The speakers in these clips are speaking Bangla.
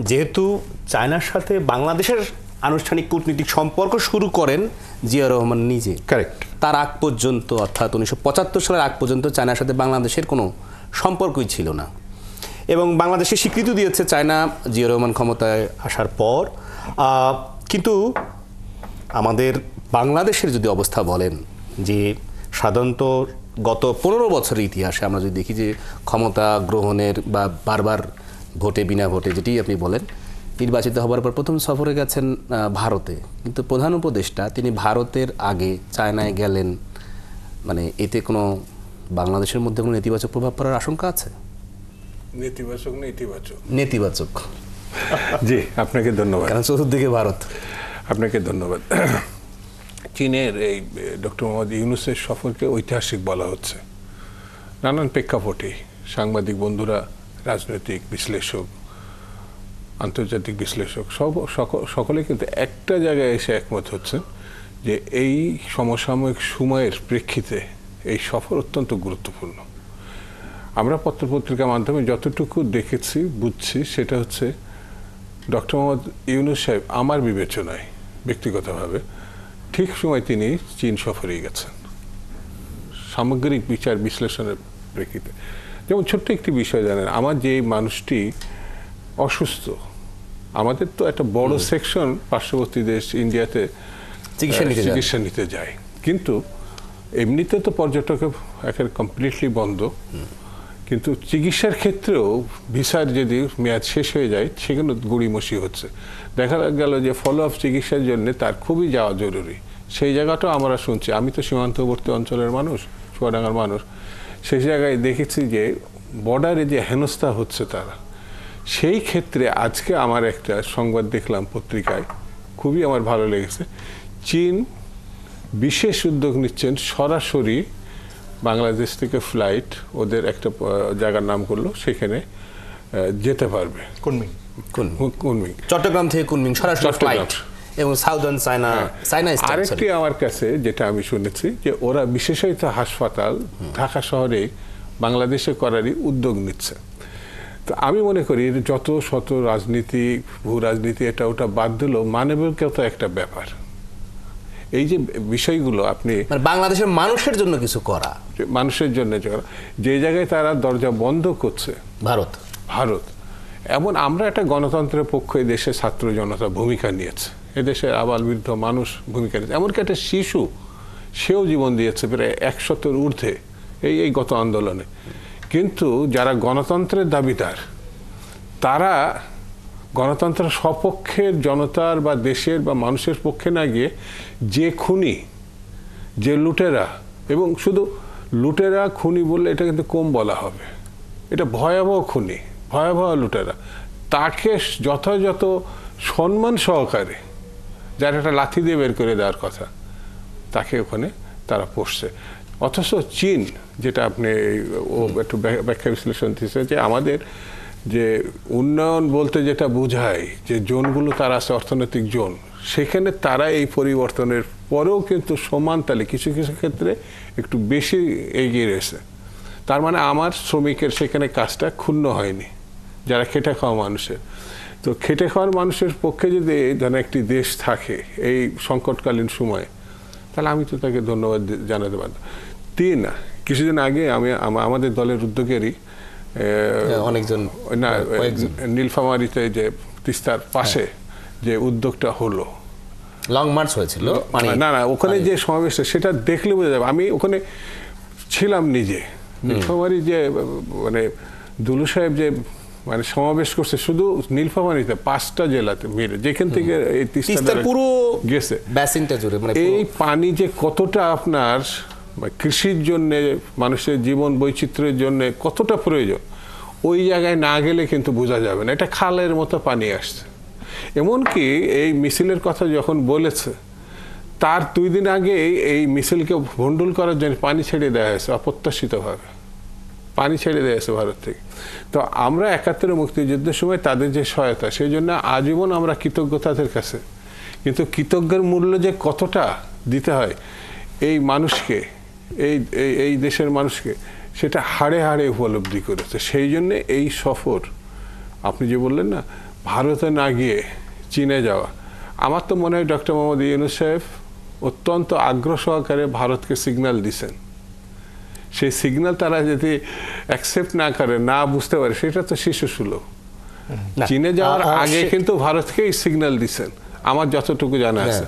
যেহেতু চায়নার সাথে বাংলাদেশের আনুষ্ঠানিক কূটনীতিক সম্পর্ক শুরু করেন জিয়া রহমান নিজে, কারেক্ট। তার আগ পর্যন্ত অর্থাৎ 1975 সালের আগ পর্যন্ত চায়নার সাথে বাংলাদেশের কোনো সম্পর্কই ছিল না, এবং বাংলাদেশকে স্বীকৃতি দিয়েছে চায়না জিয়া রহমান ক্ষমতায় আসার পর। কিন্তু আমাদের বাংলাদেশের যদি অবস্থা বলেন, যে সাধারণত গত 15 বছরের ইতিহাসে আমরা যদি দেখি যে ক্ষমতা গ্রহণের বা বারবার ভোটে বিনা ভোটে যেটি আপনি বলেন, নির্বাচিত হবার পর প্রথম সফরে গেছেন ভারতে, কিন্তু প্রধান উপদেষ্টা তিনি ভারতের আগে চায়নায় গেলেন, মানে এতে কোনো বাংলাদেশের মধ্যে কোনো নেতিবাচক প্রভাব পড়ার আশঙ্কা আছে? নেতিবাচক না ইতিবাচক? নেতিবাচক। জি, আপনাকে ধন্যবাদ। কারণ চতুর্দিকে ভারত। আপনাকে ধন্যবাদ। চীনের এই ডক্টর মোহাম্মদ ইউনূসের সফরকে ঐতিহাসিক বলা হচ্ছে নানান প্রেক্ষাপটে। সাংবাদিক বন্ধুরা, রাজনৈতিক বিশ্লেষক, আন্তর্জাতিক বিশ্লেষক সকলে কিন্তু একটা জায়গায় এসে একমত হচ্ছেন যে এই সমসাময়িক সময়ের প্রেক্ষিতে এই সফর অত্যন্ত গুরুত্বপূর্ণ। আমরা পত্রপত্রিকার মাধ্যমে যতটুকু দেখেছি বুঝছি সেটা হচ্ছে ডক্টর মোহাম্মদ ইউনূস সাহেব আমার বিবেচনায় ব্যক্তিগতভাবে ঠিক সময় তিনি চীন সফরে গেছেন সামগ্রিক বিচার বিশ্লেষণের প্রেক্ষিতে। যেমন ছোট্ট একটি বিষয় জানেন, আমার যে মানুষটি অসুস্থ, আমাদের তো একটা বড় সেকশন পার্শ্ববর্তী দেশ ইন্ডিয়াতে চিকিৎসা নিতে যায়, কিন্তু এমনিতে তো পর্যটক একেবারে কমপ্লিটলি বন্ধ, কিন্তু চিকিৎসার ক্ষেত্রেও ভিসার যদি মেয়াদ শেষ হয়ে যায় সেখানে গড়িমসি হচ্ছে। দেখা গেল যে ফলো আপ চিকিৎসার জন্য তার খুবই যাওয়া জরুরি। সেই জায়গাটাও আমরা শুনছি, আমি তো সীমান্তবর্তী অঞ্চলের মানুষ, চুয়াডাঙ্গার মানুষ, সেই জায়গায় দেখেছি যে বর্ডারে যে হেনস্থা হচ্ছে তারা। সেই ক্ষেত্রে আজকে আমার একটা সংবাদ দেখলাম পত্রিকায়, খুবই আমার ভালো লেগেছে। চীন বিশেষ উদ্যোগ নিচ্ছেন, সরাসরি বাংলাদেশ থেকে ফ্লাইট ওদের একটা জায়গার নাম করলো, সেখানে যেতে পারবে। কুনমিং, চট্টগ্রাম থেকে কুনমিং সরাসরি ফ্লাইট, এবং সাউদার্ন চায়না। আরেকটি আমার কাছে যেটা আমি শুনেছি যে ওরা বিশেষায়িত হাসপাতাল ঢাকা শহরে বাংলাদেশে করারই উদ্যোগ নিচ্ছে। তো আমি মনে করি যত শত রাজনীতি, ভূ রাজনীতি, এটা ওটা বাদ দিলেও মানবিকতা একটা ব্যাপার। এই যে বিষয়গুলো আপনি বাংলাদেশের মানুষের জন্য কিছু করা, মানুষের জন্য যে জায়গায় তারা দরজা বন্ধ করছে ভারত, এমন আমরা একটা গণতন্ত্রের পক্ষে দেশে ছাত্র জনতা ভূমিকা নিয়েছে, এদেশের আবাল বৃদ্ধ মানুষ ভূমিকা নিয়েছে, এমনকি একটা শিশু সেও জীবন দিয়েছে প্রায় 100-র ঊর্ধ্বে এই গত আন্দোলনে। কিন্তু যারা গণতন্ত্রের দাবিদার তারা গণতন্ত্রের সপক্ষের জনতার বা দেশের বা মানুষের পক্ষে না গিয়ে যে খুনি, যে লুটেরা, এবং শুধু লুটেরা খুনি বললে এটা কিন্তু কম বলা হবে, এটা ভয়াবহ খুনি, ভয়াবহ লুটেরা, তাকে যথাযথ সম্মান সহকারে, যার একটা লাথি দিয়ে বের করে দেওয়ার কথা, তাকে ওখানে তারা পড়ছে। অথচ চীন, যেটা আপনি একটু ব্যাখ্যা বিশ্লেষণ দিচ্ছে, যে আমাদের যে উন্নয়ন বলতে যেটা বোঝায় যে জোনগুলো তারা আছে অর্থনৈতিক জোন, সেখানে তারা এই পরিবর্তনের পরেও কিন্তু সমান তালে কিছু কিছু ক্ষেত্রে একটু বেশি এগিয়ে রয়েছে। তার মানে আমার শ্রমিকের সেখানে কাজটা ক্ষুণ্ণ হয়নি, যারা খেটে খাওয়া মানুষের। তো খেটে খাওয়ার মানুষের পক্ষে যদি ধরেন একটি দেশ থাকে এই সংকটকালীন সময়ে, তাহলে আমি তো তাকে ধন্যবাদ জানাতে পারতাম। কিছুদিন আগে আমি আমাদের দলের উদ্যোগেরই অনেকজন নীলফামারীতে যে তিস্তার পাশে যে উদ্যোগটা হলো, লং মার্চ হয়েছিল, না ওখানে যে সমাবেশটা সেটা দেখলে বোঝা যাবে। আমি ওখানে ছিলাম নিজে, নীলফামারী যে মানে দুলু সাহেব যে মানে সমাবেশ করছে শুধু নীলফামারীতে 5টা জেলাতে মিলে, যেখান থেকে এই তিস্তার পুরো গেছে বেসিনটা জুড়ে, মানে এই পানি যে কতটা আপনার কৃষির জন্য, মানুষের জীবন বৈচিত্র্যের জন্য কতটা প্রয়োজন, ওই জায়গায় না গেলে কিন্তু বোঝা যাবে না। এটা খালের মতো পানি আসছে। এমনকি এই মিছিলের কথা যখন বলেছে তার 2 দিন আগে এই মিছিলকে ভণ্ডুল করার জন্য পানি ছেড়ে দেওয়া হয়েছে, অপ্রত্যাশিতভাবে পানি ছেড়ে দেওয়া হয়েছে ভারত থেকে। তো আমরা 71 মুক্তিযুদ্ধের সময় তাদের যে সহায়তা, সেই জন্য আজীবন আমরা কৃতজ্ঞ তাদের কাছে। কিন্তু কৃতজ্ঞের মূল্য যে কতটা দিতে হয় এই মানুষকে, এই দেশের মানুষকে, সেটা হাড়ে হাড়ে উপলব্ধি করেছে। সেই জন্য এই সফর, আপনি যে বললেন না, ভারতে না গিয়ে চীনে যাওয়া, আমার তো মনে হয় ডক্টর মোহাম্মদ ইউনূস সাহেব অত্যন্ত আগ্রহ সহকারে ভারতকে সিগন্যাল দিছেন। সেই সিগন্যাল তারা যদি অ্যাকসেপ্ট না করে, না বুঝতে পারে, সেটা তো শিশুসুলভ। চীনে যাওয়ার আগে কিন্তু ভারতকে এই সিগন্যাল দিছেন আমার যতটুকু জানা আছে।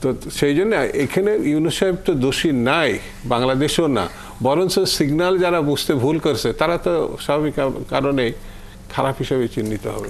তো সেই জন্য এখানে ইউনূস সাহেব তো দোষী নাই, বাংলাদেশও না, বরঞ্চ সিগন্যাল যারা বুঝতে ভুল করছে তারা তো স্বাভাবিক কারণে খারাপ হিসেবে চিহ্নিত হবে।